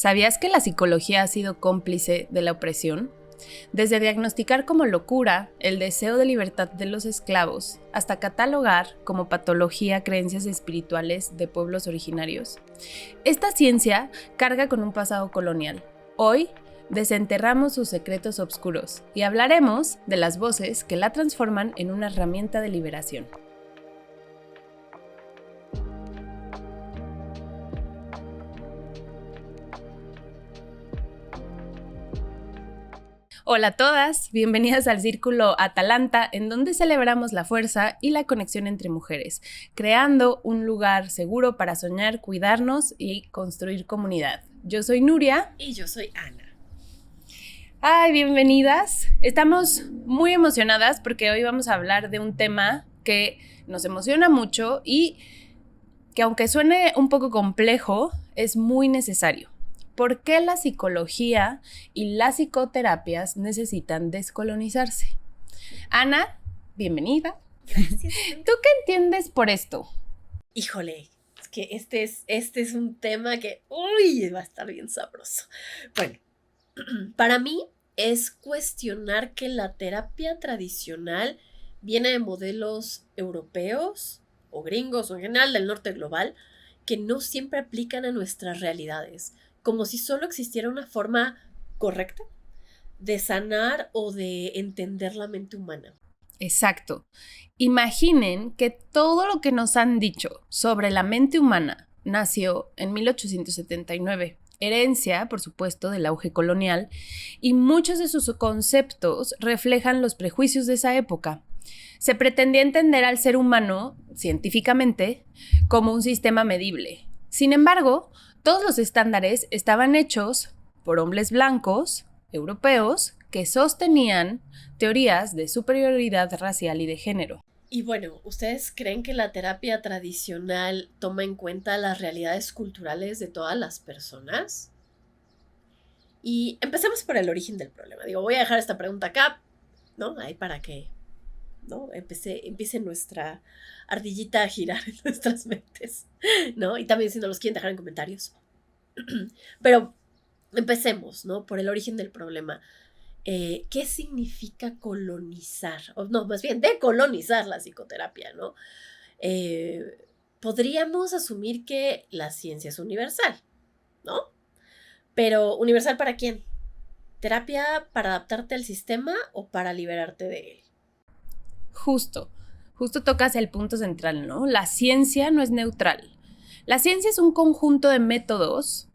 ¿Sabías que la psicología ha sido cómplice de la opresión? Desde diagnosticar como locura el deseo de libertad de los esclavos, hasta catalogar como patología creencias espirituales de pueblos originarios. Esta ciencia carga con un pasado colonial. Hoy desenterramos sus secretos oscuros y hablaremos de las voces que la transforman en una herramienta de liberación. Hola a todas, bienvenidas al Círculo Atalanta, en donde celebramos la fuerza y la conexión entre mujeres, creando un lugar seguro para soñar, cuidarnos y construir comunidad. Yo soy Nuria. Y yo soy Ana. Ay, bienvenidas. Estamos muy emocionadas porque hoy vamos a hablar de un tema que nos emociona mucho y que, aunque suene un poco complejo, es muy necesario. ¿Por qué la psicología y las psicoterapias necesitan descolonizarse? Ana, bienvenida. Gracias. ¿Tú qué entiendes por esto? Híjole, es que este es un tema que, va a estar bien sabroso. Bueno, para mí es cuestionar que la terapia tradicional viene de modelos europeos o gringos o en general del norte global que no siempre aplican a nuestras realidades, como si solo existiera una forma correcta de sanar o de entender la mente humana. Exacto. Imaginen que todo lo que nos han dicho sobre la mente humana nació en 1879, herencia, por supuesto, del auge colonial, y muchos de sus conceptos reflejan los prejuicios de esa época. Se pretendía entender al ser humano, científicamente, como un sistema medible. Sin embargo, todos los estándares estaban hechos por hombres blancos, europeos, que sostenían teorías de superioridad racial y de género. Y bueno, ¿ustedes creen que la terapia tradicional toma en cuenta las realidades culturales de todas las personas? Y empecemos por el origen del problema. Voy a dejar esta pregunta acá, ¿no? Ahí para que, ¿no? Empiece nuestra ardillita a girar en nuestras mentes, ¿no? Y también si no los quieren dejar en comentarios. Pero empecemos, ¿no? Por el origen del problema. ¿Qué significa colonizar? O no, más bien decolonizar la psicoterapia, ¿no? Podríamos asumir que la ciencia es universal, ¿no? Pero ¿universal para quién? ¿Terapia para adaptarte al sistema o para liberarte de él? Justo tocas el punto central, ¿no? La ciencia no es neutral. La ciencia es un conjunto de métodos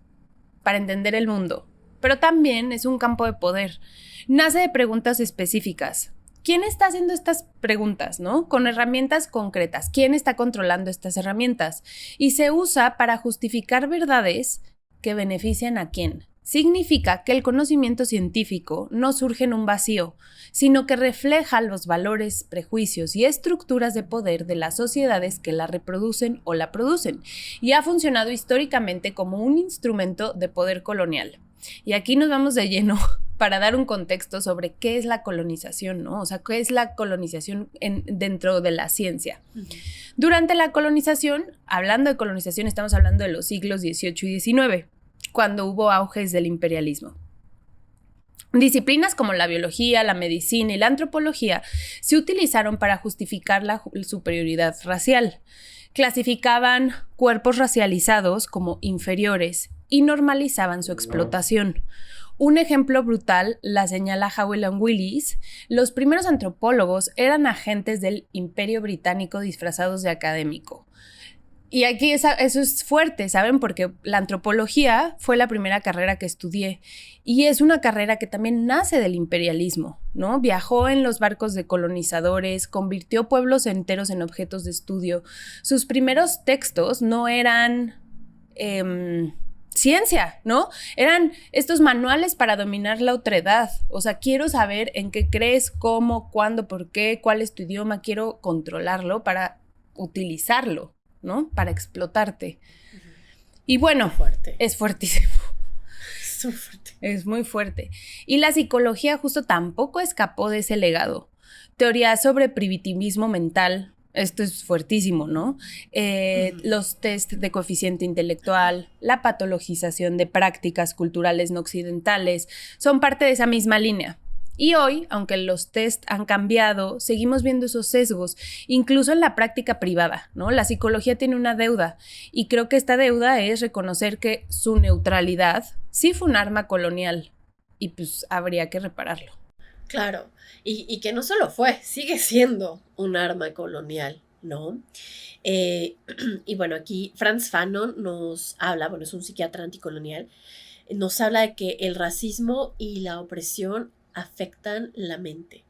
para entender el mundo, pero también es un campo de poder. Nace de preguntas específicas. ¿Quién está haciendo estas preguntas, no? Con herramientas concretas. ¿Quién está controlando estas herramientas? Y se usa para justificar verdades que benefician a quién. Significa que el conocimiento científico no surge en un vacío, sino que refleja los valores, prejuicios y estructuras de poder de las sociedades que la reproducen o la producen, y ha funcionado históricamente como un instrumento de poder colonial. Y aquí nos vamos de lleno para dar un contexto sobre qué es la colonización, ¿no? O sea, qué es la colonización dentro de la ciencia. Uh-huh. Durante la colonización, hablando de colonización, estamos hablando de los siglos XVIII y XIX, cuando hubo auges del imperialismo. Disciplinas como la biología, la medicina y la antropología se utilizaron para justificar la superioridad racial. Clasificaban cuerpos racializados como inferiores y normalizaban su explotación. Un ejemplo brutal la señala Llewellyn Willis. Los primeros antropólogos eran agentes del Imperio Británico disfrazados de académico. Y aquí eso es fuerte, ¿saben? Porque la antropología fue la primera carrera que estudié y es una carrera que también nace del imperialismo, ¿no? Viajó en los barcos de colonizadores, convirtió pueblos enteros en objetos de estudio. Sus primeros textos no eran ciencia, ¿no? Eran estos manuales para dominar la otredad. O sea, quiero saber en qué crees, cómo, cuándo, por qué, cuál es tu idioma, quiero controlarlo para utilizarlo, ¿no? Para explotarte. Uh-huh. Y bueno, es fuertísimo. Es muy fuerte. Es muy fuerte. Y la psicología justo tampoco escapó de ese legado. Teorías sobre primitivismo mental, Esto es fuertísimo, ¿no? Los test de coeficiente intelectual, la patologización de prácticas culturales no occidentales, son parte de esa misma línea. Y hoy, aunque los test han cambiado, seguimos viendo esos sesgos, incluso en la práctica privada, ¿no? La psicología tiene una deuda, y creo que esta deuda es reconocer que su neutralidad sí fue un arma colonial, y pues habría que repararlo. Claro, y que no solo fue, sigue siendo un arma colonial, ¿no? Y bueno, aquí Frantz Fanon nos habla, bueno, es un psiquiatra anticolonial, nos habla de que el racismo y la opresión afectan la mente.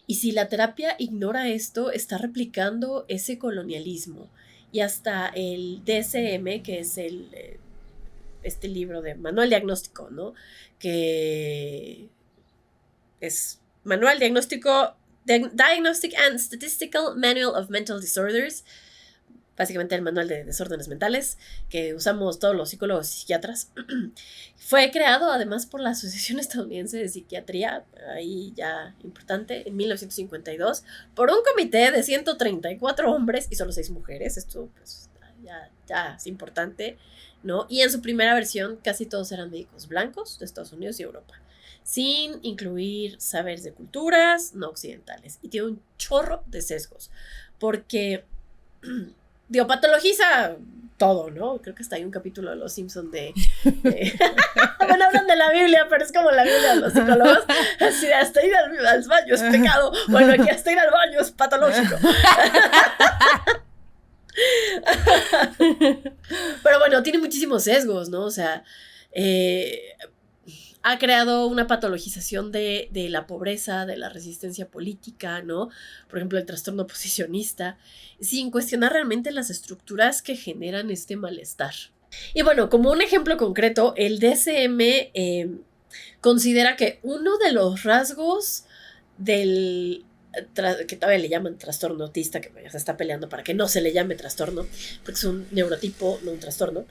Y si la terapia ignora esto, está replicando ese colonialismo. Y hasta el DSM, que es este libro de Manual Diagnóstico, ¿no? Que es Manual Diagnóstico, Diagnostic and Statistical Manual of Mental Disorders, básicamente el manual de desórdenes mentales que usamos todos los psicólogos y psiquiatras. Fue creado además por la Asociación Estadounidense de Psiquiatría, ahí ya importante, en 1952, por un comité de 134 hombres y solo 6 mujeres. Esto pues ya es importante, ¿no? Y en su primera versión casi todos eran médicos blancos de Estados Unidos y Europa, sin incluir saberes de culturas no occidentales. Y tiene un chorro de sesgos, porque patologiza todo, ¿no? Creo que hasta hay un capítulo de Los Simpson de bueno, hablan de la Biblia, pero es como la Biblia de los psicólogos, así de hasta ir al baño es pecado. Bueno, aquí hasta ir al baño es patológico. Pero bueno, tiene muchísimos sesgos, ¿no? O sea, ha creado una patologización de la pobreza, de la resistencia política, ¿no? Por ejemplo, el trastorno posicionista, sin cuestionar realmente las estructuras que generan este malestar. Y bueno, como un ejemplo concreto, el DSM considera que uno de los rasgos del que todavía le llaman trastorno autista, que se está peleando para que no se le llame trastorno, porque es un neurotipo, no un trastorno,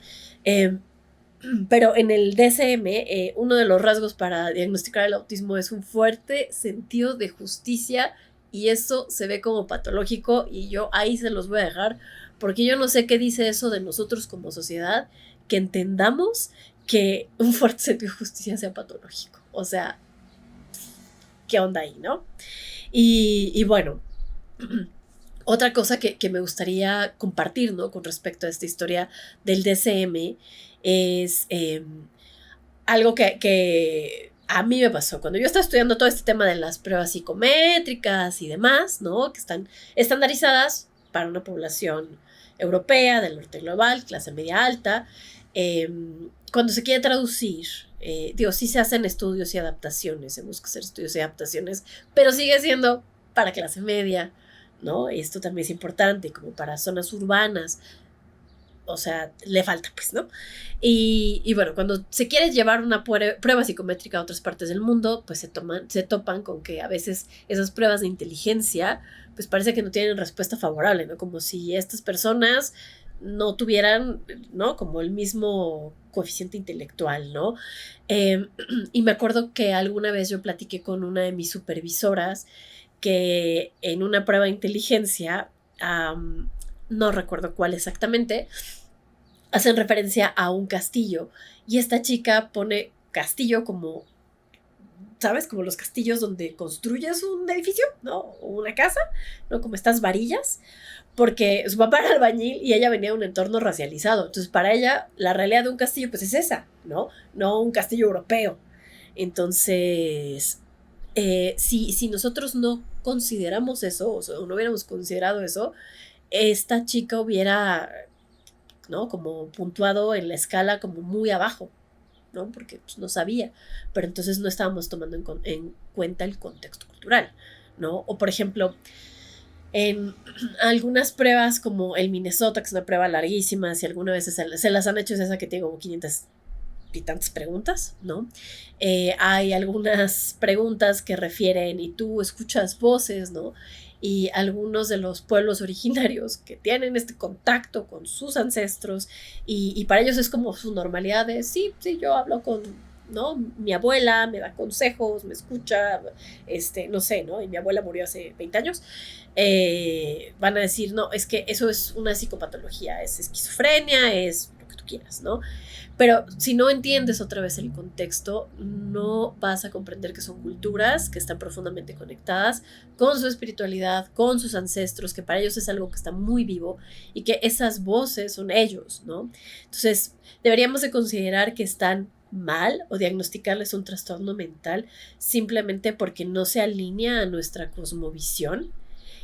pero en el DSM, uno de los rasgos para diagnosticar el autismo es un fuerte sentido de justicia, y eso se ve como patológico, y yo ahí se los voy a dejar, porque yo no sé qué dice eso de nosotros como sociedad, que entendamos que un fuerte sentido de justicia sea patológico. O sea, ¿qué onda ahí, no? Y bueno, otra cosa que me gustaría compartir, ¿no? Con respecto a esta historia del DSM es algo que a mí me pasó cuando yo estaba estudiando todo este tema de las pruebas psicométricas y demás, ¿no? Que están estandarizadas para una población europea, del norte global, clase media alta. Cuando se quiere traducir, sí se hacen estudios y adaptaciones, se busca hacer estudios y adaptaciones, pero sigue siendo para clase media, ¿no? Esto también es importante, como para zonas urbanas. O sea, le falta, pues, ¿no? Y bueno, cuando se quiere llevar una prueba psicométrica a otras partes del mundo, pues se topan con que a veces esas pruebas de inteligencia, pues parece que no tienen respuesta favorable, ¿no? Como si estas personas no tuvieran, ¿no? Como el mismo coeficiente intelectual, ¿no? Y me acuerdo que alguna vez yo platiqué con una de mis supervisoras que en una prueba de inteligencia, no recuerdo cuál exactamente, hacen referencia a un castillo, y esta chica pone castillo como, ¿sabes? Como los castillos donde construyes un edificio, ¿no? O una casa, ¿no? Como estas varillas, porque su papá era albañil y ella venía de un entorno racializado. Entonces, para ella, la realidad de un castillo, pues es esa, ¿no? No un castillo europeo. Entonces, si nosotros no consideramos eso, o sea, no hubiéramos considerado eso, esta chica hubiera, ¿no? Como puntuado en la escala como muy abajo, ¿no? Porque pues, no sabía, pero entonces no estábamos tomando en cuenta el contexto cultural, ¿no? O por ejemplo, en algunas pruebas como el Minnesota, que es una prueba larguísima, si alguna vez se las han hecho, es esa que tiene como 500 y tantas preguntas, ¿no? Hay algunas preguntas que refieren, y tú escuchas voces, ¿no? Y algunos de los pueblos originarios que tienen este contacto con sus ancestros, y para ellos es como su normalidad de, sí, yo hablo con ¿no? Mi abuela me da consejos, me escucha, no sé, ¿no? Y mi abuela murió hace 20 años. Van a decir, no, es que eso es una psicopatología, es esquizofrenia, es lo que tú quieras, ¿no? Pero si no entiendes otra vez el contexto, no vas a comprender que son culturas que están profundamente conectadas con su espiritualidad, con sus ancestros, que para ellos es algo que está muy vivo y que esas voces son ellos, ¿no? Entonces, deberíamos de considerar que están mal o diagnosticarles un trastorno mental simplemente porque no se alinea a nuestra cosmovisión.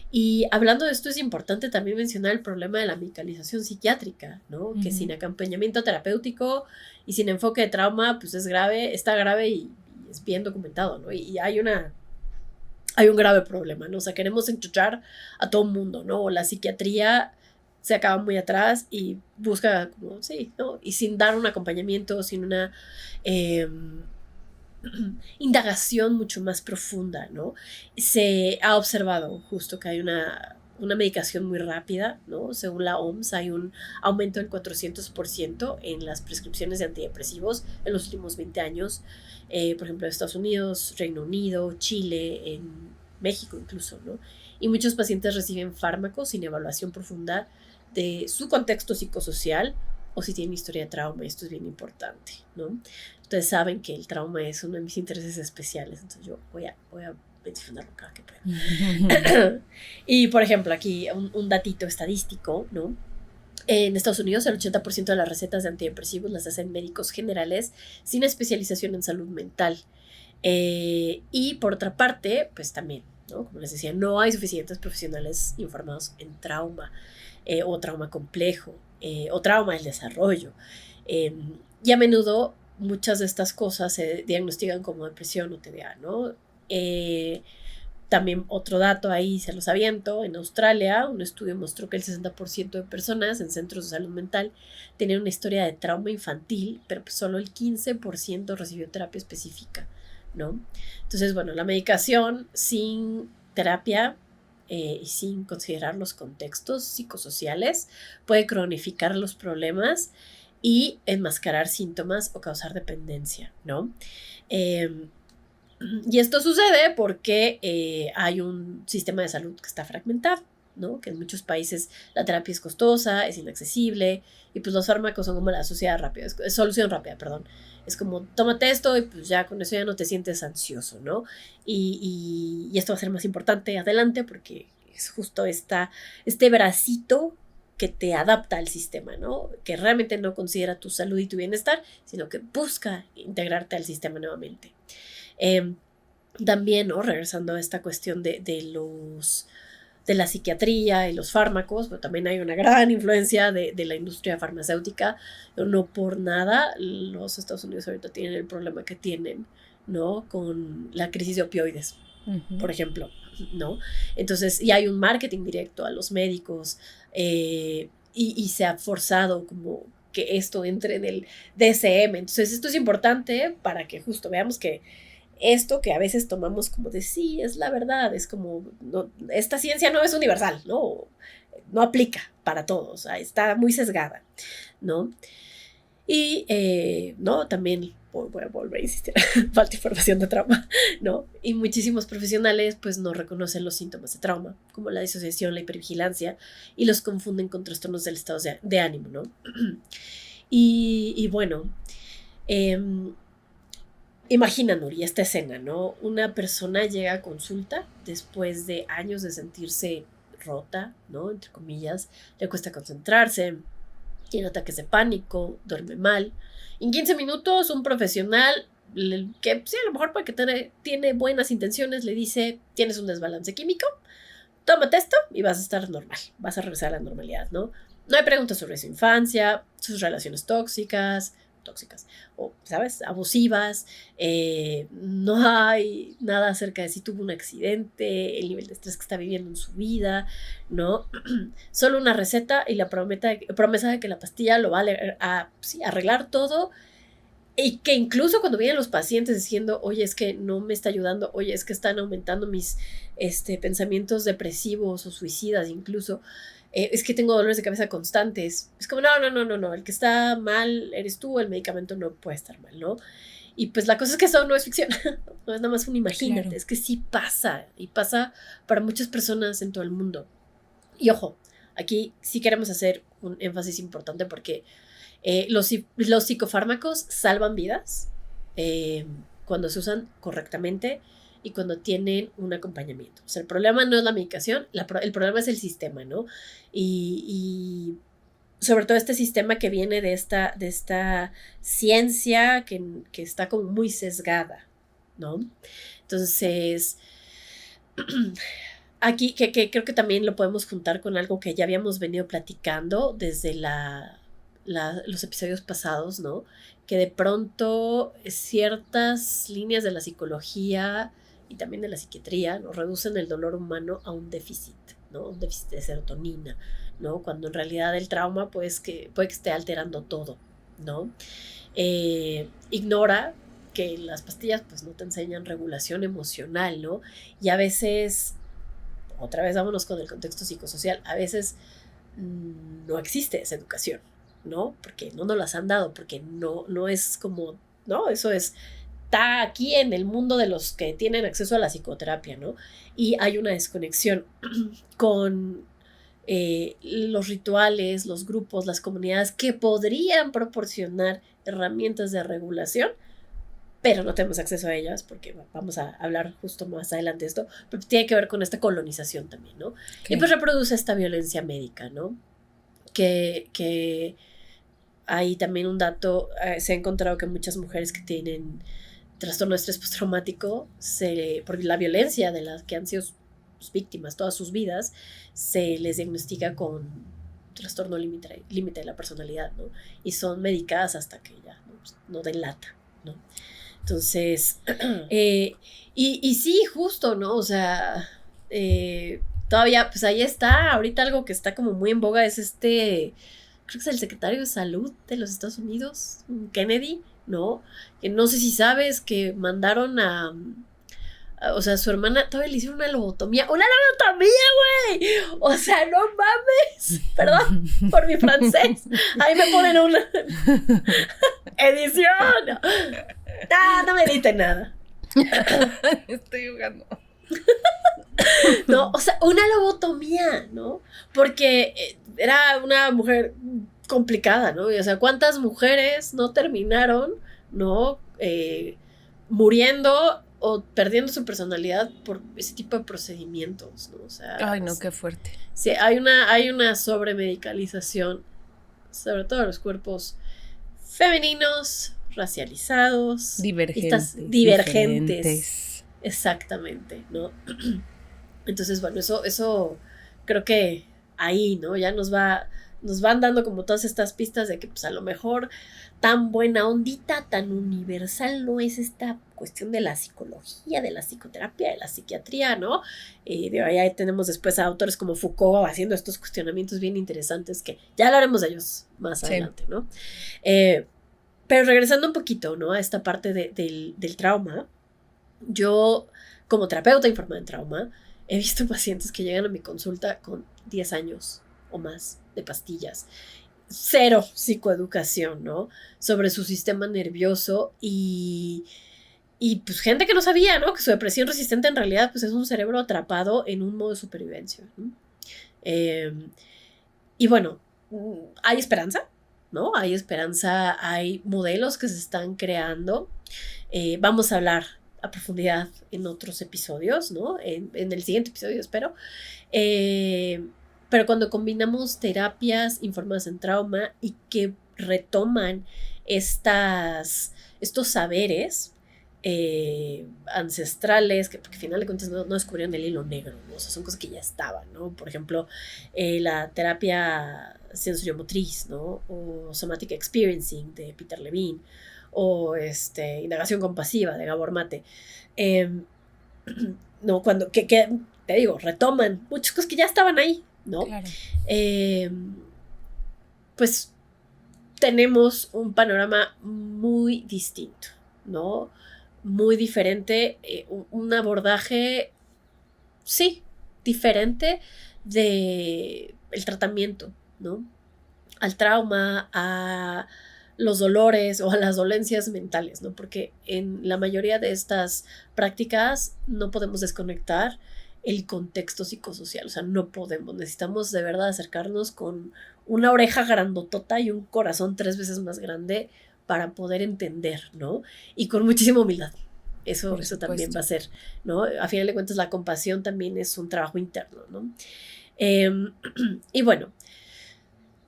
Y hablando de esto, es importante también mencionar el problema de la medicalización psiquiátrica, ¿no? Que sin acompañamiento terapéutico y sin enfoque de trauma, pues es grave, está grave y es bien documentado, ¿no? Y hay un grave problema, ¿no? O sea, queremos enchuchar a todo el mundo, ¿no? La psiquiatría se acaba muy atrás y busca como, sí, ¿no? Y sin dar un acompañamiento, sin una indagación mucho más profunda, ¿no? Se ha observado justo que hay una medicación muy rápida, ¿no? Según la OMS hay un aumento del 400% en las prescripciones de antidepresivos en los últimos 20 años, por ejemplo, en Estados Unidos, Reino Unido, Chile, en México incluso, ¿no? Y muchos pacientes reciben fármacos sin evaluación profunda de su contexto psicosocial o si tienen historia de trauma, esto es bien importante, ¿no? Ustedes saben que el trauma es uno de mis intereses especiales, entonces yo voy a mencionarlo cada que pueda. Y, por ejemplo, aquí un datito estadístico, ¿no? En Estados Unidos, el 80% de las recetas de antidepresivos las hacen médicos generales sin especialización en salud mental. Y, por otra parte, pues también, ¿no? Como les decía, no hay suficientes profesionales informados en trauma o trauma complejo o trauma del desarrollo. Y a menudo muchas de estas cosas se diagnostican como depresión o TDA, ¿no? También otro dato ahí se los aviento. En Australia, un estudio mostró que el 60% de personas en centros de salud mental tenían una historia de trauma infantil, pero pues solo el 15% recibió terapia específica, ¿no? Entonces, bueno, la medicación sin terapia y sin considerar los contextos psicosociales puede cronificar los problemas y enmascarar síntomas o causar dependencia, ¿no? Y esto sucede porque hay un sistema de salud que está fragmentado, ¿no? Que en muchos países la terapia es costosa, es inaccesible y pues los fármacos son como la sociedad rápida, es solución rápida, perdón. Es como, tómate esto y pues ya con eso ya no te sientes ansioso, ¿no? Y esto va a ser más importante adelante porque es justo este bracito que te adapta al sistema, ¿no? Que realmente no considera tu salud y tu bienestar, sino que busca integrarte al sistema nuevamente. También, ¿no? Regresando a esta cuestión de la psiquiatría y los fármacos, pero también hay una gran influencia de la industria farmacéutica. No por nada los Estados Unidos ahorita tienen el problema que tienen, ¿no? Con la crisis de opioides, por ejemplo, ¿no? Entonces, y hay un marketing directo a los médicos y se ha forzado como que esto entre en el DSM. Entonces, esto es importante para que justo veamos que esto que a veces tomamos como de sí, es la verdad, es como, no, esta ciencia no es universal, no aplica para todos, está muy sesgada, ¿no? Y, no, también voy a volver a insistir, falta información de trauma, ¿no? Y muchísimos profesionales pues no reconocen los síntomas de trauma, como la disociación, la hipervigilancia, y los confunden con trastornos del estado de ánimo, ¿no? Y bueno, imagina, Nuri, esta escena, ¿no? Una persona llega a consulta después de años de sentirse rota, ¿no? Entre comillas, le cuesta concentrarse, tiene ataques de pánico, duerme mal. En 15 minutos, un profesional que sí, a lo mejor porque tiene buenas intenciones, le dice, tienes un desbalance químico, tómate esto y vas a estar normal, vas a regresar a la normalidad, ¿no? No hay preguntas sobre su infancia, sus relaciones tóxicas o, ¿sabes?, abusivas. No hay nada acerca de si tuvo un accidente, el nivel de estrés que está viviendo en su vida, ¿no? Solo una receta y la promesa de que la pastilla lo va a arreglar todo. Y que incluso cuando vienen los pacientes diciendo, oye, es que no me está ayudando, oye, es que están aumentando mis pensamientos depresivos o suicidas incluso, es que tengo dolores de cabeza constantes. Es como, no, el que está mal eres tú, el medicamento no puede estar mal, ¿no? Y pues la cosa es que eso no es ficción, no es nada más un imagínate, claro. Es que sí pasa, y pasa para muchas personas en todo el mundo. Y ojo, aquí sí queremos hacer un énfasis importante porque los psicofármacos salvan vidas cuando se usan correctamente y cuando tienen un acompañamiento. O sea, el problema no es la medicación, el problema es el sistema, ¿no? Y sobre todo este sistema que viene de esta ciencia que está como muy sesgada, ¿no? Entonces, aquí que creo que también lo podemos juntar con algo que ya habíamos venido platicando desde los episodios pasados, ¿no? Que de pronto ciertas líneas de la psicología y también de la psiquiatría, ¿no? Reducen el dolor humano a un déficit, ¿no? Un déficit de serotonina, ¿no? Cuando en realidad el trauma pues puede que esté alterando todo, ¿no? Ignora que las pastillas pues no te enseñan regulación emocional, ¿no? Y a veces, otra vez vámonos con el contexto psicosocial, a veces no existe esa educación, ¿no? Porque no nos las han dado, porque no es como, ¿no? Eso está aquí en el mundo de los que tienen acceso a la psicoterapia, ¿no? Y hay una desconexión con los rituales, los grupos, las comunidades que podrían proporcionar herramientas de regulación, pero no tenemos acceso a ellas porque vamos a hablar justo más adelante de esto, pero tiene que ver con esta colonización también, ¿no? Okay. Y pues reproduce esta violencia médica, ¿no? Que hay también un dato, se ha encontrado que muchas mujeres que tienen trastorno de estrés postraumático, por la violencia de las que han sido víctimas todas sus vidas, se les diagnostica con trastorno límite de la personalidad, ¿no? Y son medicadas hasta que ya no den lata, ¿no? Entonces, y sí, justo, ¿no? O sea, todavía, pues ahí está, ahorita algo que está como muy en boga es creo que es el secretario de salud de los Estados Unidos, Kennedy, ¿no? Que no sé si sabes que mandaron o sea, su hermana todavía le hicieron una lobotomía. ¡Una lobotomía, güey! O sea, no mames. Perdón por mi francés. Ahí me ponen una edición. No me editen nada. Estoy jugando. No, o sea, una lobotomía, ¿no? Porque era una mujer complicada, ¿no? O sea, ¿cuántas mujeres no terminaron, ¿no? Muriendo o perdiendo su personalidad por ese tipo de procedimientos, ¿no? O sea, ay, no, qué fuerte. Sí, hay una sobremedicalización, sobre todo de los cuerpos femeninos, racializados, divergentes. Exactamente, ¿no? Entonces, bueno, eso creo que ahí, ¿no? Ya nos van dando como todas estas pistas de que pues a lo mejor tan buena ondita, tan universal no es esta cuestión de la psicología, de la psicoterapia, de la psiquiatría, ¿no? De ahí tenemos después a autores como Foucault haciendo estos cuestionamientos bien interesantes que ya hablaremos de ellos más adelante, ¿no? Pero regresando un poquito, ¿no? A esta parte del trauma, yo como terapeuta informada en trauma he visto pacientes que llegan a mi consulta con 10 años o más de pastillas, cero psicoeducación, ¿no? Sobre su sistema nervioso y pues gente que no sabía, ¿no? Que su depresión resistente en realidad pues es un cerebro atrapado en un modo de supervivencia, ¿no? Y bueno, hay esperanza, ¿no? Hay esperanza, hay modelos que se están creando. Vamos a hablar a profundidad en otros episodios, ¿no? En el siguiente episodio, espero. Pero cuando combinamos terapias informadas en trauma y que retoman estos saberes ancestrales, que porque al final de cuentas no descubrieron el hilo negro, ¿no? O sea, son cosas que ya estaban, ¿no? Por ejemplo, la terapia sensoriomotriz, ¿no? O somatic experiencing de Peter Levine, o indagación compasiva de Gabor Mate. No, cuando que te digo, retoman muchas cosas que ya estaban ahí, ¿no? Claro. Pues tenemos un panorama muy distinto, ¿no? Muy diferente, un abordaje, sí, diferente de el tratamiento, ¿no? Al trauma, a los dolores o a las dolencias mentales, ¿no? Porque en la mayoría de estas prácticas no podemos desconectar el contexto psicosocial, o sea, no podemos, necesitamos de verdad acercarnos con una oreja grandotota y un corazón 3 veces más grande para poder entender, ¿no? Y con muchísima humildad. Eso también va a ser, ¿no? A final de cuentas, la compasión también es un trabajo interno, ¿no? Y bueno,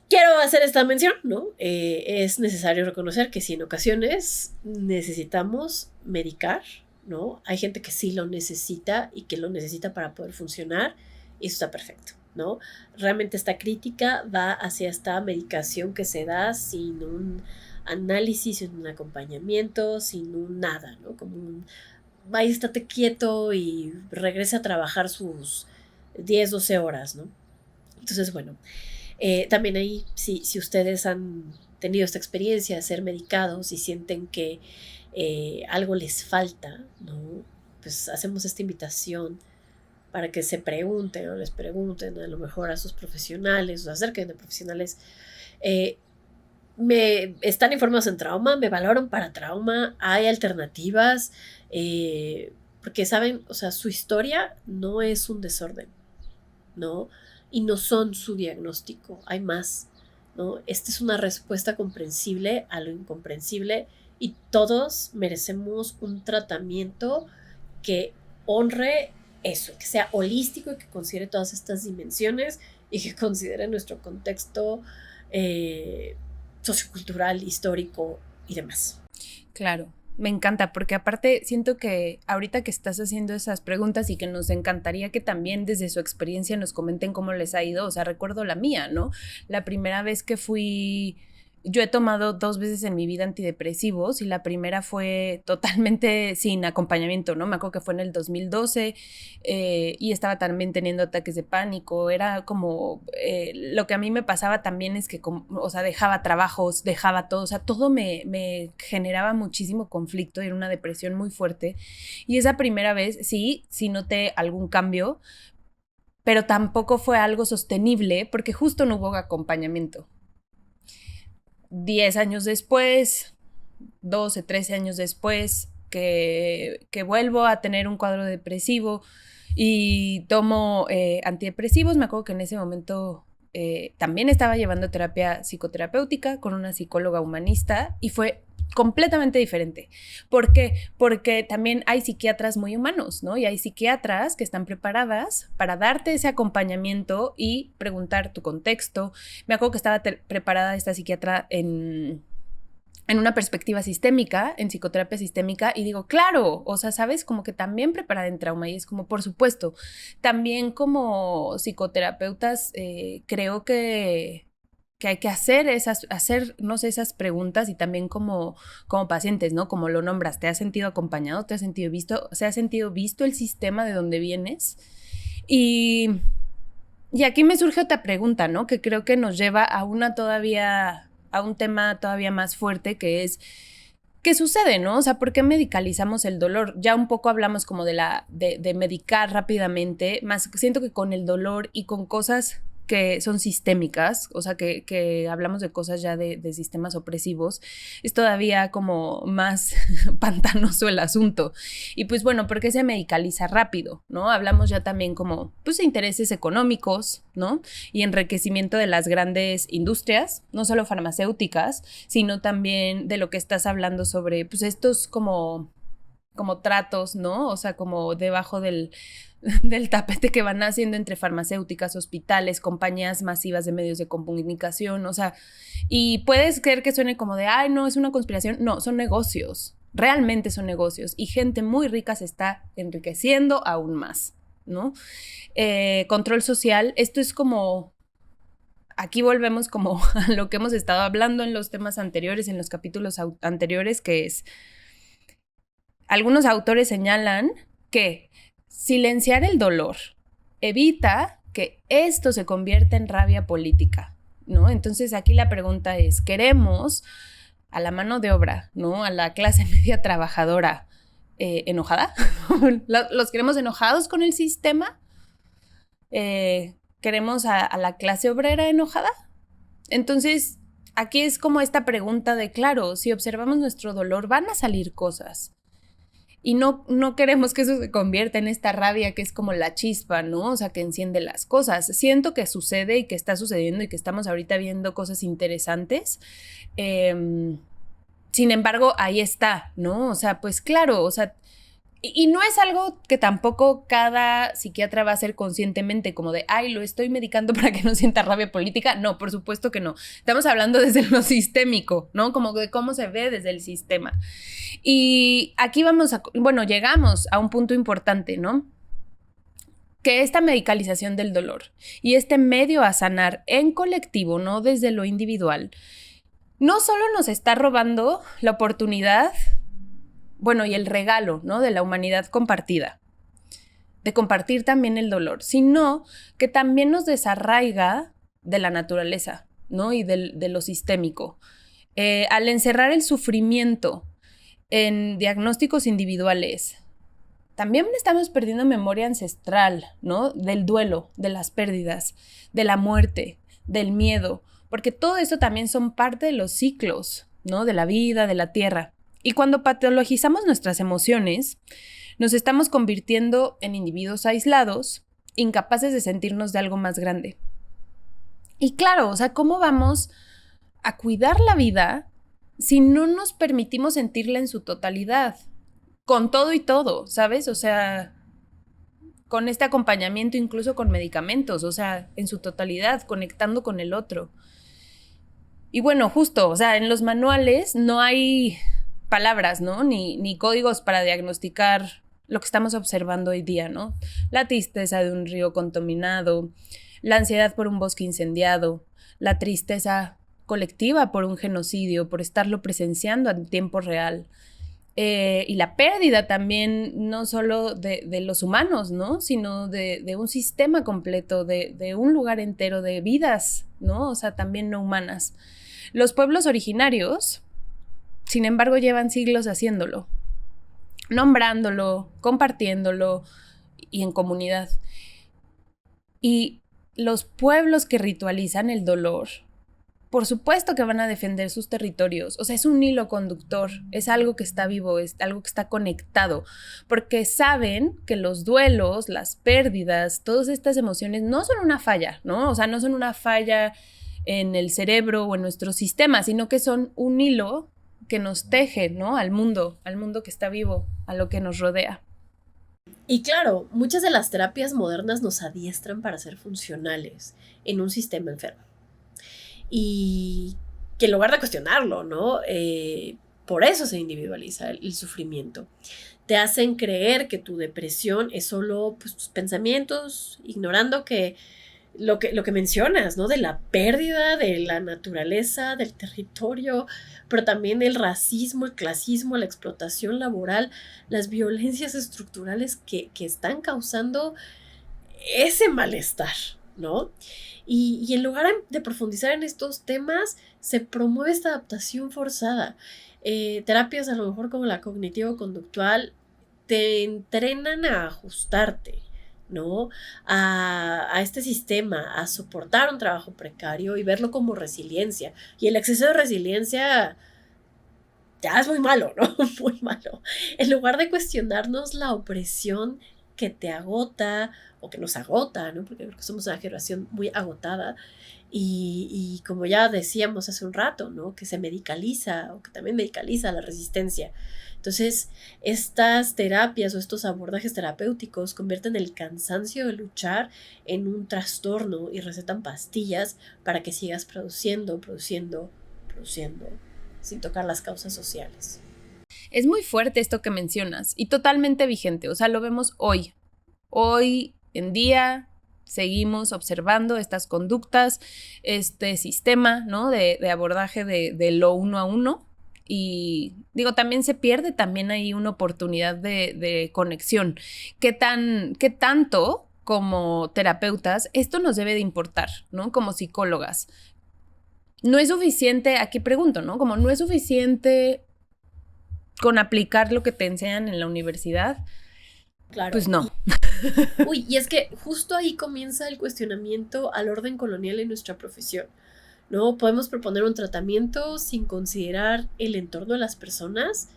quiero hacer esta mención, ¿no? Es necesario reconocer que si en ocasiones necesitamos medicar, ¿no? Hay gente que sí lo necesita y que lo necesita para poder funcionar y eso está perfecto, ¿no? Realmente esta crítica va hacia esta medicación que se da sin un análisis, sin un acompañamiento, sin un nada, ¿no? Como un, vaya, estate quieto y regrese a trabajar sus 10, 12 horas, ¿no? Entonces, bueno, también ahí, si ustedes han tenido esta experiencia de ser medicados y sienten que algo les falta, ¿no? Pues hacemos esta invitación para que se pregunten o les pregunten a lo mejor a sus profesionales o acerquen de profesionales. Me están informados en trauma, me valoran para trauma, hay alternativas, porque saben, o sea, su historia no es un desorden, ¿no? Y no son su diagnóstico, hay más, ¿no? Esta es una respuesta comprensible a lo incomprensible y todos merecemos un tratamiento que honre eso, que sea holístico y que considere todas estas dimensiones y que considere nuestro contexto sociocultural, histórico y demás. Claro, me encanta porque aparte siento que ahorita que estás haciendo esas preguntas y que nos encantaría que también desde su experiencia nos comenten cómo les ha ido, o sea, recuerdo la mía, ¿no? La primera vez que fui... Yo he tomado 2 veces en mi vida antidepresivos y la primera fue totalmente sin acompañamiento, ¿no? Me acuerdo que fue en el 2012 y estaba también teniendo ataques de pánico. Era como, lo que a mí me pasaba también es que, o sea, dejaba trabajos, dejaba todo, o sea, todo me generaba muchísimo conflicto y era una depresión muy fuerte. Y esa primera vez, sí noté algún cambio, pero tampoco fue algo sostenible porque justo no hubo acompañamiento. 10 años después, 12, 13 años después, que vuelvo a tener un cuadro depresivo y tomo antidepresivos. Me acuerdo que en ese momento también estaba llevando terapia psicoterapéutica con una psicóloga humanista y fue completamente diferente. ¿Por qué? Porque también hay psiquiatras muy humanos, ¿no? Y hay psiquiatras que están preparadas para darte ese acompañamiento y preguntar tu contexto. Me acuerdo que estaba preparada esta psiquiatra en una perspectiva sistémica, en psicoterapia sistémica, y digo, claro, o sea, ¿sabes? Como que también preparada en trauma, y es como, por supuesto, también como psicoterapeutas, creo que hay que hacer, no sé, esas preguntas y también como pacientes, ¿no? Como lo nombras, ¿te has sentido acompañado? ¿Te has sentido visto? ¿Se ha sentido visto el sistema de donde vienes? Y aquí me surge otra pregunta, ¿no? Que creo que nos lleva a un tema todavía más fuerte, que es, ¿qué sucede, no? O sea, ¿por qué medicalizamos el dolor? Ya un poco hablamos como de medicar rápidamente, más siento que con el dolor y con cosas que son sistémicas, o sea, que hablamos de cosas ya de sistemas opresivos, es todavía como más pantanoso el asunto. Y pues bueno, ¿por qué se medicaliza rápido, no? Hablamos ya también como, pues, de intereses económicos, ¿no? Y enriquecimiento de las grandes industrias, no solo farmacéuticas, sino también de lo que estás hablando sobre, pues, estos como tratos, ¿no? O sea, como debajo del tapete que van haciendo entre farmacéuticas, hospitales, compañías masivas de medios de comunicación, o sea, y puedes creer que suene como de, ay, no, es una conspiración. No, son negocios, realmente son negocios, y gente muy rica se está enriqueciendo aún más, ¿no? Control social, esto es como... Aquí volvemos como a lo que hemos estado hablando en los temas anteriores, en los capítulos anteriores, que es... Algunos autores señalan que silenciar el dolor evita que esto se convierta en rabia política, ¿no? Entonces aquí la pregunta es, ¿queremos a la mano de obra, ¿no? A la clase media trabajadora enojada? ¿Los queremos enojados con el sistema? queremos a la clase obrera enojada. Entonces, aquí es como esta pregunta de, claro, si observamos nuestro dolor, van a salir cosas. Y no queremos que eso se convierta en esta rabia que es como la chispa, ¿no? O sea, que enciende las cosas. Siento que sucede y que está sucediendo y que estamos ahorita viendo cosas interesantes. Sin embargo, ahí está, ¿no? O sea, pues claro, o sea, y no es algo que tampoco cada psiquiatra va a hacer conscientemente, como de, ay, lo estoy medicando para que no sienta rabia política. No, por supuesto que no. Estamos hablando desde lo sistémico, ¿no? Como de cómo se ve desde el sistema. Y aquí llegamos a un punto importante, ¿no? Que esta medicalización del dolor y este medio a sanar en colectivo, no desde lo individual, no solo nos está robando la oportunidad, y el regalo, ¿no? De la humanidad compartida, de compartir también el dolor, sino que también nos desarraiga de la naturaleza, ¿no? Y de lo sistémico. Al encerrar el sufrimiento en diagnósticos individuales, también estamos perdiendo memoria ancestral, ¿no? Del duelo, de las pérdidas, de la muerte, del miedo, porque todo eso también son parte de los ciclos, ¿no? De la vida, de la tierra. Y cuando patologizamos nuestras emociones, nos estamos convirtiendo en individuos aislados, incapaces de sentirnos de algo más grande. Y claro, o sea, ¿cómo vamos a cuidar la vida si no nos permitimos sentirla en su totalidad? Con todo y todo, ¿sabes? O sea, con este acompañamiento, incluso con medicamentos, o sea, en su totalidad, conectando con el otro. Y bueno, justo, o sea, en los manuales no hay palabras, ¿no? Ni códigos para diagnosticar lo que estamos observando hoy día, ¿no? La tristeza de un río contaminado, la ansiedad por un bosque incendiado, la tristeza colectiva por un genocidio, por estarlo presenciando en tiempo real, y la pérdida también no solo de los humanos, ¿no? Sino de un sistema completo, de un lugar entero, de vidas, ¿no? O sea, también no humanas. Los pueblos originarios, sin embargo, llevan siglos haciéndolo, nombrándolo, compartiéndolo y en comunidad. Y los pueblos que ritualizan el dolor, por supuesto que van a defender sus territorios. O sea, es un hilo conductor, es algo que está vivo, es algo que está conectado, porque saben que los duelos, las pérdidas, todas estas emociones no son una falla, ¿no? O sea, no son una falla en el cerebro o en nuestro sistema, sino que son un hilo que nos teje, ¿no? Al mundo que está vivo, a lo que nos rodea. Y claro, muchas de las terapias modernas nos adiestran para ser funcionales en un sistema enfermo. Y que en lugar de cuestionarlo, ¿no? Por eso se individualiza el sufrimiento. Te hacen creer que tu depresión es solo pues, tus pensamientos, ignorando que lo que mencionas, ¿no? De la pérdida de la naturaleza, del territorio, pero también el racismo, el clasismo, la explotación laboral, las violencias estructurales que están causando ese malestar, ¿no? Y en lugar de profundizar en estos temas, se promueve esta adaptación forzada. Terapias a lo mejor como la cognitivo-conductual te entrenan a ajustarte, ¿no? A este sistema, a soportar un trabajo precario y verlo como resiliencia. Y el exceso de resiliencia ya es muy malo, ¿no? Muy malo. En lugar de cuestionarnos la opresión que te agota o que nos agota, ¿no? Porque creo que somos una generación muy agotada y como ya decíamos hace un rato, ¿no? Que se medicaliza o que también medicaliza la resistencia. Entonces, estas terapias o estos abordajes terapéuticos convierten el cansancio de luchar en un trastorno y recetan pastillas para que sigas produciendo, sin tocar las causas sociales. Es muy fuerte esto que mencionas y totalmente vigente, o sea, lo vemos hoy. Hoy en día seguimos observando estas conductas, este sistema, ¿no? de abordaje de lo uno a uno. Y digo, también se pierde también ahí una oportunidad de conexión. ¿Qué tanto como terapeutas esto nos debe de importar, ¿no? Como psicólogas. No es suficiente, aquí pregunto, ¿no? Como no es suficiente con aplicar lo que te enseñan en la universidad. Claro. Pues no. Y es que justo ahí comienza el cuestionamiento al orden colonial en nuestra profesión. ¿No? Podemos proponer un tratamiento sin considerar el entorno de las personas.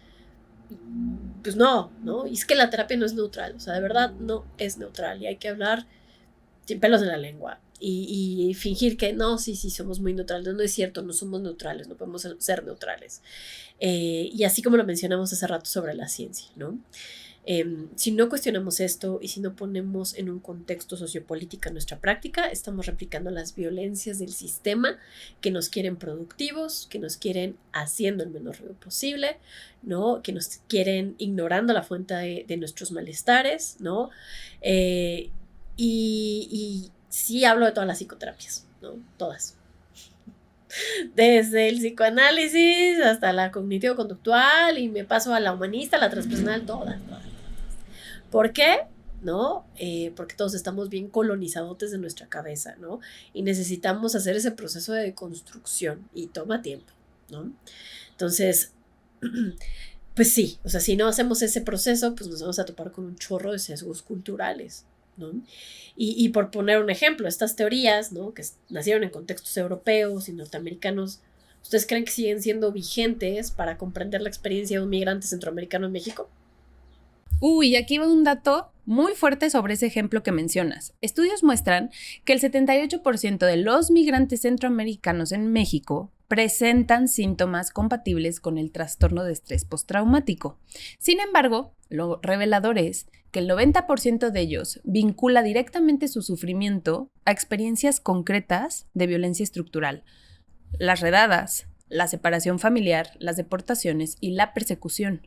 Pues no. Y es que la terapia no es neutral. O sea, de verdad no es neutral. Y hay que hablar sin pelos en la lengua. Y fingir que no, sí, somos muy neutrales. No es cierto, no somos neutrales, no podemos ser neutrales. Y así como lo mencionamos hace rato sobre la ciencia, ¿no? Si no cuestionamos esto y si no ponemos en un contexto sociopolítico nuestra práctica, estamos replicando las violencias del sistema que nos quieren productivos, que nos quieren haciendo el menor ruido posible, ¿no? Que nos quieren ignorando la fuente de nuestros malestares, ¿no? Y sí hablo de todas las psicoterapias, ¿no? Todas. Desde el psicoanálisis hasta la cognitivo-conductual y me paso a la humanista, a la transpersonal, todas. ¿Por qué? ¿No? Porque todos estamos bien colonizados desde nuestra cabeza, ¿no? Y necesitamos hacer ese proceso de deconstrucción y toma tiempo, ¿no? Entonces, pues sí, o sea, si no hacemos ese proceso, pues nos vamos a topar con un chorro de sesgos culturales, ¿no? Y por poner un ejemplo, estas teorías, ¿no? Que nacieron en contextos europeos y norteamericanos, ¿ustedes creen que siguen siendo vigentes para comprender la experiencia de un migrante centroamericano en México? Uy, aquí va un dato muy fuerte sobre ese ejemplo que mencionas. Estudios muestran que el 78% de los migrantes centroamericanos en México presentan síntomas compatibles con el trastorno de estrés postraumático. Sin embargo, lo revelador es que el 90% de ellos vincula directamente su sufrimiento a experiencias concretas de violencia estructural. Las redadas, la separación familiar, las deportaciones y la persecución.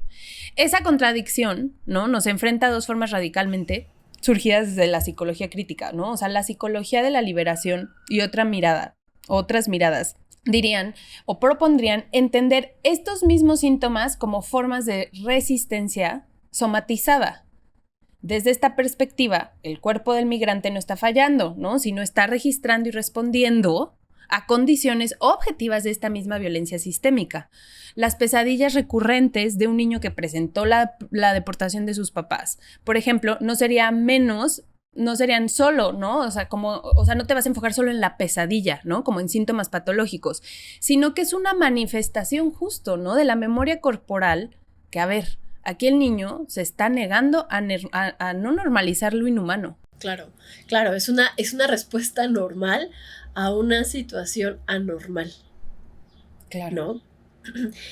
Esa contradicción, ¿no? Nos enfrenta a dos formas radicalmente surgidas desde la psicología crítica, ¿no? O sea, la psicología de la liberación y otras miradas dirían o propondrían entender estos mismos síntomas como formas de resistencia somatizada. Desde esta perspectiva, el cuerpo del migrante no está fallando, ¿no? Sino está registrando y respondiendo a condiciones objetivas de esta misma violencia sistémica. Las pesadillas recurrentes de un niño que presentó la deportación de sus papás, por ejemplo, no serían solo, ¿no? O sea, no te vas a enfocar solo en la pesadilla, ¿no? Como en síntomas patológicos, sino que es una manifestación justo, ¿no? De la memoria corporal que, a ver, aquí el niño se está negando a no normalizar lo inhumano. Claro, es una respuesta normal a una situación anormal. Claro. ¿No?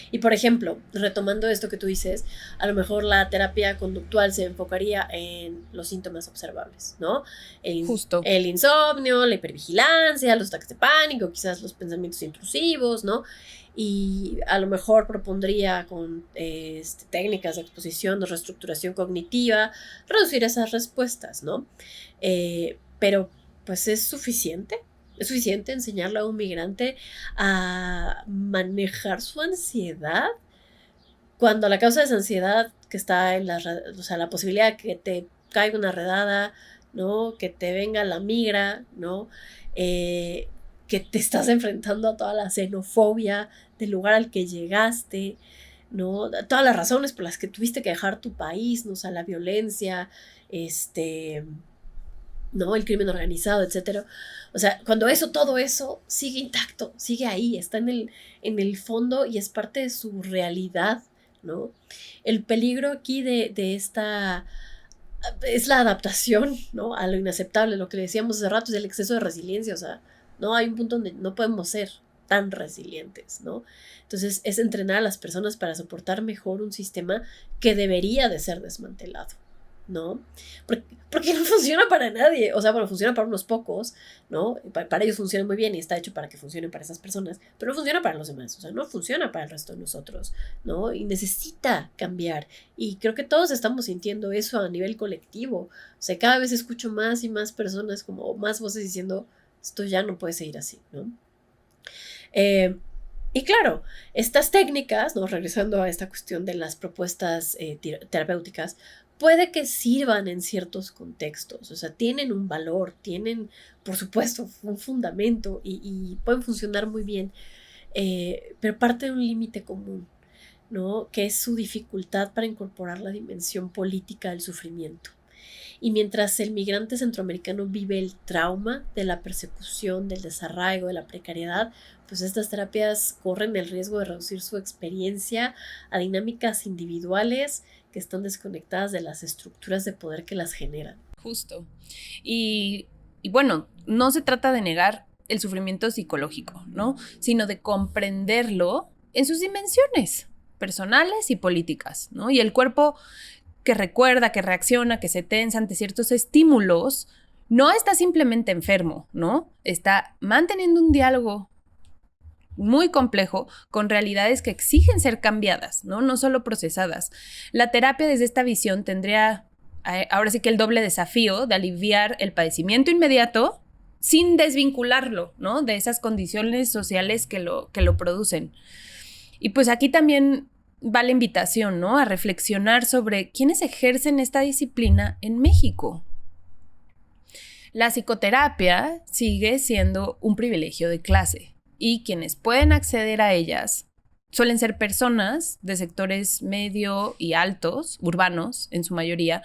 Y por ejemplo, retomando esto que tú dices, a lo mejor la terapia conductual se enfocaría en los síntomas observables, ¿no? Justo. El insomnio, la hipervigilancia, los ataques de pánico, quizás los pensamientos intrusivos, ¿no? Y a lo mejor propondría con técnicas de exposición, de reestructuración cognitiva, reducir esas respuestas, ¿no? Pero, pues, ¿es suficiente? ¿Es suficiente enseñarle a un migrante a manejar su ansiedad? Cuando la causa de esa ansiedad que está en la posibilidad de que te caiga una redada, ¿no? Que te venga la migra, ¿no? Que te estás enfrentando a toda la xenofobia del lugar al que llegaste, ¿no? Todas las razones por las que tuviste que dejar tu país, ¿no? O sea, la violencia, ¿no? El crimen organizado, etcétera. O sea, cuando todo eso sigue intacto, sigue ahí, está en el fondo y es parte de su realidad, ¿no? El peligro aquí de esta es la adaptación, ¿no? A lo inaceptable, lo que le decíamos hace rato es el exceso de resiliencia, o sea, no hay un punto donde no podemos ser tan resilientes, ¿no? Entonces es entrenar a las personas para soportar mejor un sistema que debería de ser desmantelado, ¿no? Porque no funciona para nadie, o sea, bueno, funciona para unos pocos, ¿no? Para ellos funciona muy bien y está hecho para que funcione para esas personas, pero no funciona para los demás, o sea, no funciona para el resto de nosotros, ¿no? Y necesita cambiar, y creo que todos estamos sintiendo eso a nivel colectivo, o sea, cada vez escucho más y más personas, como más voces diciendo, esto ya no puede seguir así, ¿no? Y claro, estas técnicas, ¿no? Regresando a esta cuestión de las propuestas terapéuticas, puede que sirvan en ciertos contextos, o sea, tienen un valor, tienen, por supuesto, un fundamento y pueden funcionar muy bien, pero parte de un límite común, ¿no? Que es su dificultad para incorporar la dimensión política del sufrimiento. Y mientras el migrante centroamericano vive el trauma de la persecución, del desarraigo, de la precariedad, pues estas terapias corren el riesgo de reducir su experiencia a dinámicas individuales que están desconectadas de las estructuras de poder que las generan. Justo. Y bueno, no se trata de negar el sufrimiento psicológico, ¿no? Sino de comprenderlo en sus dimensiones personales y políticas, ¿no? Y el cuerpo que recuerda, que reacciona, que se tensa ante ciertos estímulos, no está simplemente enfermo, ¿no? Está manteniendo un diálogo muy complejo con realidades que exigen ser cambiadas, ¿no? No solo procesadas. La terapia desde esta visión tendría ahora sí que el doble desafío de aliviar el padecimiento inmediato sin desvincularlo, ¿no? De esas condiciones sociales que lo producen. Y pues aquí también va la invitación, ¿no? A reflexionar sobre quiénes ejercen esta disciplina en México. La psicoterapia sigue siendo un privilegio de clase y quienes pueden acceder a ellas suelen ser personas de sectores medio y altos, urbanos en su mayoría,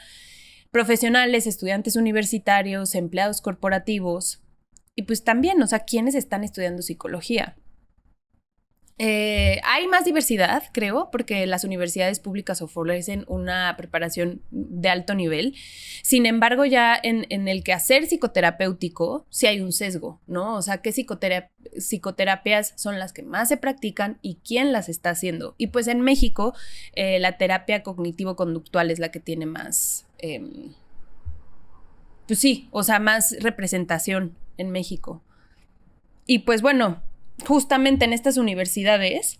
profesionales, estudiantes universitarios, empleados corporativos y pues también, o sea, quienes están estudiando psicología. Hay más diversidad, creo, porque las universidades públicas ofrecen una preparación de alto nivel. Sin embargo, ya en el quehacer psicoterapéutico sí hay un sesgo, ¿no? O sea, ¿qué psicoterapias son las que más se practican y quién las está haciendo? Y pues en México, la terapia cognitivo-conductual es la que tiene más, pues sí, o sea, más representación en México. Y pues bueno, justamente en estas universidades,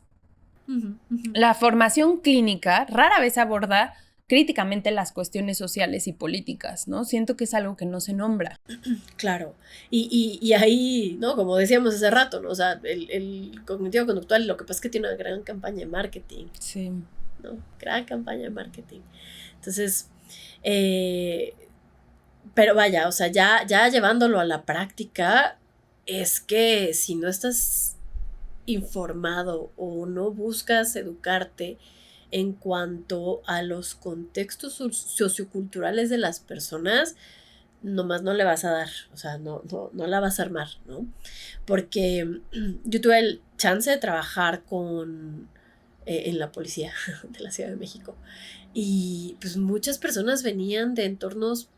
la formación clínica rara vez aborda críticamente las cuestiones sociales y políticas, ¿no? Siento que es algo que no se nombra. Claro, y ahí, ¿no? Como decíamos hace rato, ¿no? O sea, el cognitivo conductual lo que pasa es que tiene una gran campaña de marketing. Sí. ¿No? Gran campaña de marketing. Entonces, pero vaya, o sea, ya llevándolo a la práctica, es que si no estás informado o no buscas educarte en cuanto a los contextos socioculturales de las personas, nomás no le vas a dar, o sea, no la vas a armar, ¿no? Porque yo tuve el chance de trabajar en la policía de la Ciudad de México y pues muchas personas venían de entornos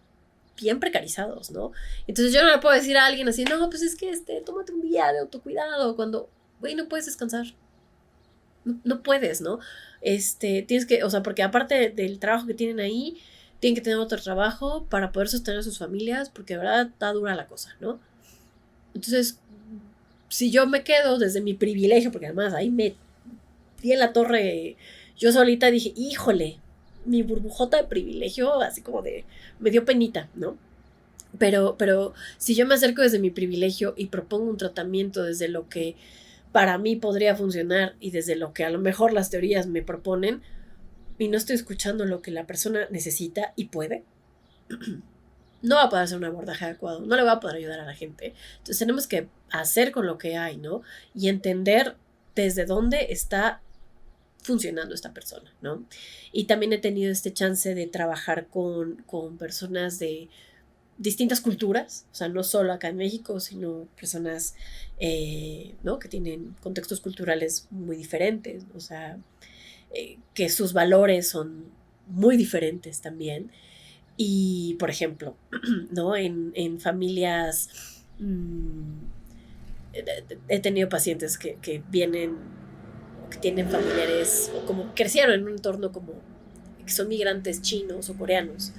bien precarizados, ¿no? Entonces yo no le puedo decir a alguien así, no, pues es que tómate un día de autocuidado cuando, güey, no puedes descansar. No puedes, ¿no? Tienes que, o sea, porque aparte del trabajo que tienen ahí, tienen que tener otro trabajo para poder sostener a sus familias, porque de verdad está dura la cosa, ¿no? Entonces, si yo me quedo desde mi privilegio, porque además ahí me di en la torre, yo solita dije, híjole, mi burbujota de privilegio, así como me dio penita, ¿no? Pero si yo me acerco desde mi privilegio y propongo un tratamiento desde lo que para mí podría funcionar y desde lo que a lo mejor las teorías me proponen y no estoy escuchando lo que la persona necesita y puede, no va a poder hacer un abordaje adecuado, no le va a poder ayudar a la gente. Entonces tenemos que hacer con lo que hay, ¿no? Y entender desde dónde está funcionando esta persona, ¿no? Y también he tenido este chance de trabajar con personas de distintas culturas, o sea, no solo acá en México, sino personas, ¿no? Que tienen contextos culturales muy diferentes, o sea, que sus valores son muy diferentes también. Y, por ejemplo, ¿no? En familias, he tenido pacientes que vienen, que tienen familiares, o como crecieron en un entorno como que son migrantes chinos o coreanos,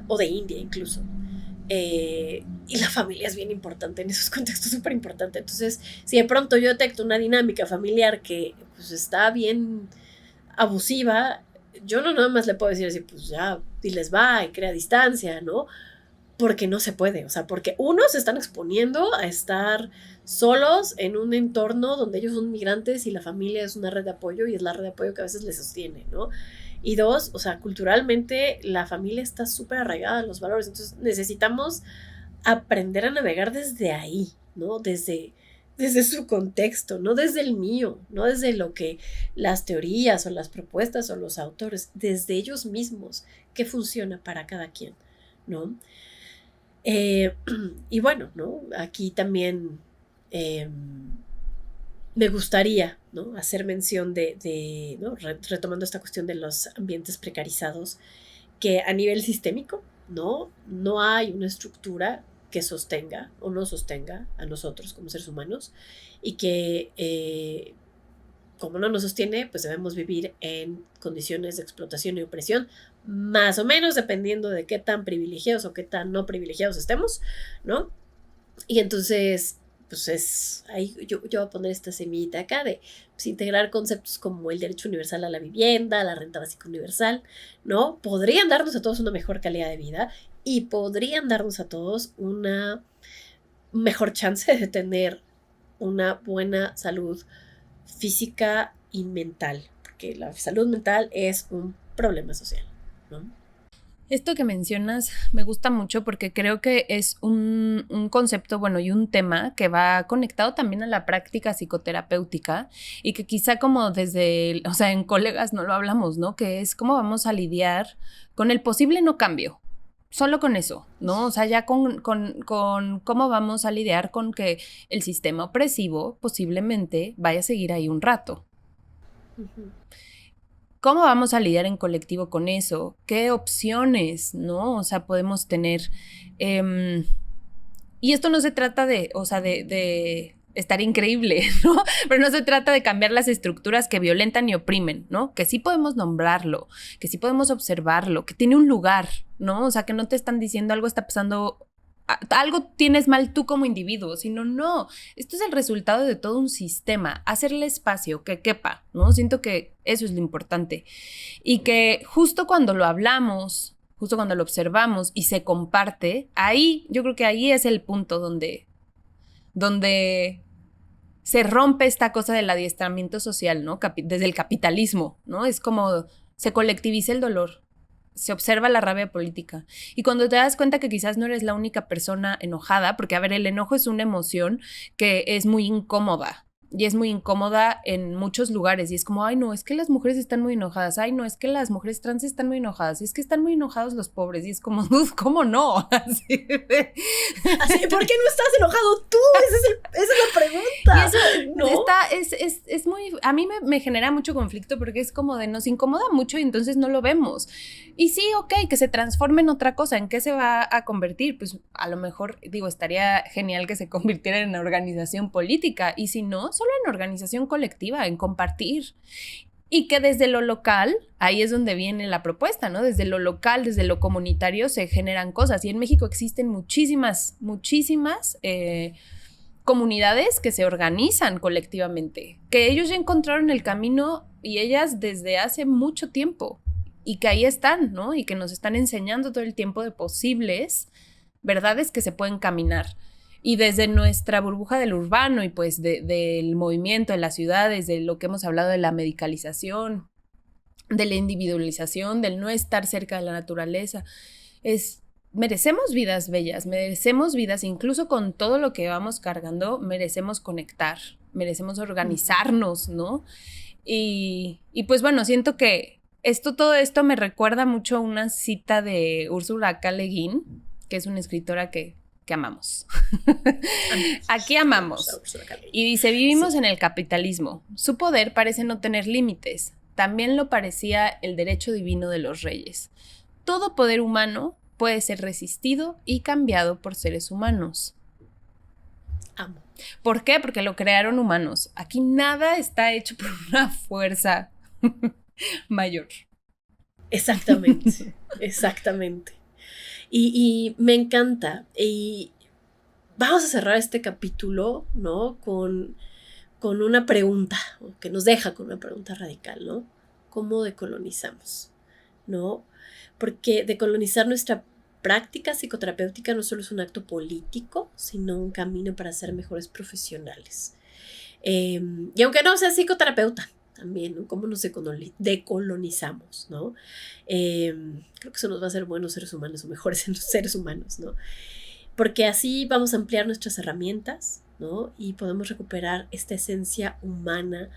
o de India incluso. Y la familia es bien importante en esos contextos, súper importante. Entonces, si de pronto yo detecto una dinámica familiar que pues, está bien abusiva, yo no nada más le puedo decir así, pues ya, diles bye, crea distancia, ¿no? Porque no se puede, o sea, porque uno, se están exponiendo a estar solos en un entorno donde ellos son migrantes y la familia es una red de apoyo y es la red de apoyo que a veces les sostiene, ¿no? Y dos, o sea, culturalmente la familia está súper arraigada a los valores, entonces necesitamos aprender a navegar desde ahí, ¿no? Desde desde su contexto, no desde el mío, no desde lo que las teorías o las propuestas o los autores, desde ellos mismos, qué funciona para cada quien, ¿no? Y bueno, ¿no? Aquí también me gustaría, ¿no? Hacer mención ¿no? Retomando esta cuestión de los ambientes precarizados, que a nivel sistémico, no hay una estructura que sostenga o no sostenga a nosotros como seres humanos, y que como no nos sostiene, pues debemos vivir en condiciones de explotación y opresión, más o menos dependiendo de qué tan privilegiados o qué tan no privilegiados estemos, ¿no? Y entonces, pues ahí yo voy a poner esta semillita acá de pues, integrar conceptos como el derecho universal a la vivienda, la renta básica universal, ¿no? Podrían darnos a todos una mejor calidad de vida y podrían darnos a todos una mejor chance de tener una buena salud física y mental, porque la salud mental es un problema social, ¿no? Esto que mencionas me gusta mucho porque creo que es un concepto, bueno, y un tema que va conectado también a la práctica psicoterapéutica y que quizá como desde, o sea, en colegas no lo hablamos, ¿no? Que es cómo vamos a lidiar con el posible no cambio. Solo con eso, ¿no? O sea, ya con cómo vamos a lidiar con que el sistema opresivo posiblemente vaya a seguir ahí un rato. Uh-huh. ¿Cómo vamos a lidiar en colectivo con eso? ¿Qué opciones, no? O sea, podemos tener. Y esto no se trata de, o sea, de estar increíble, ¿no? Pero no se trata de cambiar las estructuras que violentan y oprimen, ¿no? Que sí podemos nombrarlo, que sí podemos observarlo, que tiene un lugar, ¿no? O sea, que no te están diciendo algo está pasando, algo tienes mal tú como individuo, sino no, esto es el resultado de todo un sistema, hacerle espacio, que quepa, ¿no? Siento que eso es lo importante y que justo cuando lo hablamos, justo cuando lo observamos y se comparte, ahí, yo creo que ahí es el punto donde se rompe esta cosa del adiestramiento social, ¿no? Desde el capitalismo, ¿no? Es como se colectiviza el dolor, se observa la rabia política. Y cuando te das cuenta que quizás no eres la única persona enojada, porque, a ver, el enojo es una emoción que es muy incómoda. Y es muy incómoda en muchos lugares. Y es como, ay, no, es que las mujeres están muy enojadas. Ay, no, es que las mujeres trans están muy enojadas. Es que están muy enojados los pobres. Y es como, ¿cómo no? Así, ¿por qué no estás enojado tú? Esa es la pregunta. Y eso, ¿no? Es muy... A mí me genera mucho conflicto porque es como de nos incomoda mucho y entonces no lo vemos. Y sí, ok, que se transforme en otra cosa. ¿En qué se va a convertir? Pues a lo mejor, digo, estaría genial que se convirtiera en organización política. Y si no, solo en organización colectiva, en compartir. Y que desde lo local, ahí es donde viene la propuesta, ¿no? Desde lo local, desde lo comunitario se generan cosas. Y en México existen muchísimas comunidades que se organizan colectivamente, que ellos ya encontraron el camino y ellas desde hace mucho tiempo. Y que ahí están, ¿no? Y que nos están enseñando todo el tiempo de posibles verdades que se pueden caminar. Y desde nuestra burbuja del urbano y pues del movimiento en las ciudades, de lo que hemos hablado de la medicalización, de la individualización, del no estar cerca de la naturaleza, merecemos vidas bellas, merecemos vidas, incluso con todo lo que vamos cargando, merecemos conectar, merecemos organizarnos, ¿no? Y pues bueno, siento que todo esto me recuerda mucho a una cita de Úrsula K. Le Guin, que es una escritora que amamos. Aquí amamos. Y dice, vivimos en el capitalismo. Su poder parece no tener límites. También lo parecía el derecho divino de los reyes. Todo poder humano puede ser resistido y cambiado por seres humanos. Amo. ¿Por qué? Porque lo crearon humanos. Aquí nada está hecho por una fuerza mayor. Exactamente, exactamente. Y me encanta. Y vamos a cerrar este capítulo, ¿no? Con una pregunta, que nos deja con una pregunta radical, ¿no? ¿Cómo decolonizamos? ¿No? Porque decolonizar nuestra práctica psicoterapéutica no solo es un acto político, sino un camino para ser mejores profesionales. Y aunque no sea psicoterapeuta, también, ¿no? ¿Cómo nos decolonizamos, ¿no? Creo que eso nos va a hacer buenos seres humanos o mejores seres humanos, ¿no? Porque así vamos a ampliar nuestras herramientas, ¿no? Y podemos recuperar esta esencia humana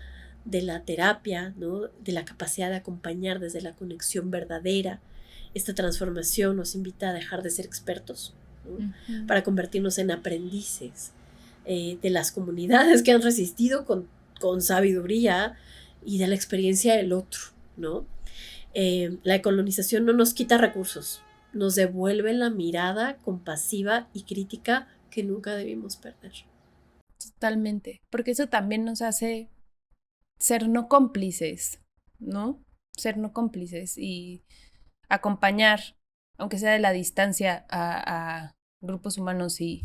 de la terapia, ¿no? De la capacidad de acompañar desde la conexión verdadera. Esta transformación nos invita a dejar de ser expertos, ¿no? Para convertirnos en aprendices de las comunidades que han resistido con sabiduría y de la experiencia del otro, ¿no? La colonización no nos quita recursos, nos devuelve la mirada compasiva y crítica que nunca debimos perder. Totalmente, porque eso también nos hace ser no cómplices, ¿no? Ser no cómplices y acompañar, aunque sea de la distancia, a grupos humanos y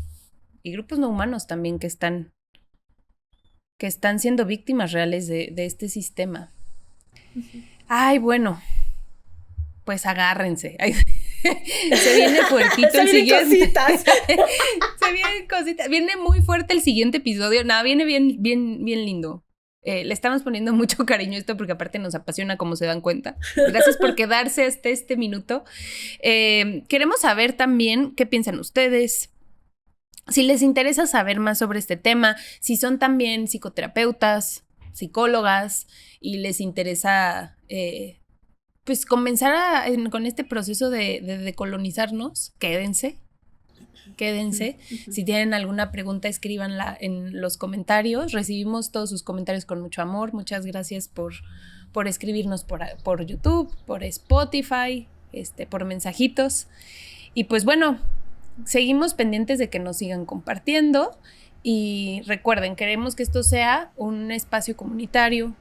grupos no humanos también que están siendo víctimas reales de este sistema. Ay, bueno, pues agárrense. Ay, se viene fuertito el siguiente. Cositas. Se vienen cositas. Viene muy fuerte el siguiente episodio. Nada, viene bien lindo. Le estamos poniendo mucho cariño a esto porque aparte nos apasiona, como se dan cuenta. Gracias por quedarse hasta este minuto. Queremos saber también qué piensan ustedes. Si les interesa saber más sobre este tema, si son también psicoterapeutas, psicólogas y les interesa pues comenzar con este proceso de decolonizarnos, quédense. Si tienen alguna pregunta, escríbanla en los comentarios. Recibimos todos sus comentarios con mucho amor. Muchas gracias por escribirnos por YouTube, por Spotify, por mensajitos. Y pues bueno, seguimos pendientes de que nos sigan compartiendo. Y recuerden, queremos que esto sea un espacio comunitario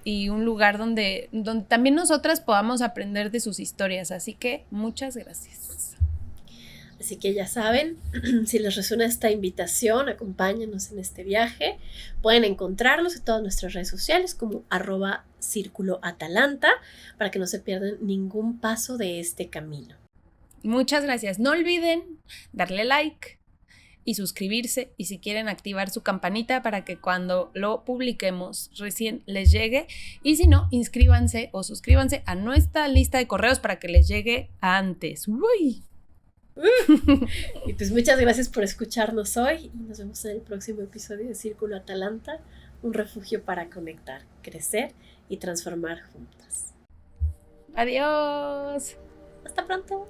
y un lugar donde también nosotras podamos aprender de sus historias. Así que muchas gracias. Así que ya saben, si les resuena esta invitación, acompáñenos en este viaje. Pueden encontrarnos en todas nuestras redes sociales como @círculoatalanta para que no se pierdan ningún paso de este camino. Muchas gracias. No olviden darle like y suscribirse, y si quieren activar su campanita para que cuando lo publiquemos recién les llegue, y si no, inscríbanse o suscríbanse a nuestra lista de correos para que les llegue antes. ¡Uy! Y pues muchas gracias por escucharnos hoy y nos vemos en el próximo episodio de Círculo Atalanta, un refugio para conectar, crecer y transformar juntas. Adiós. Hasta pronto.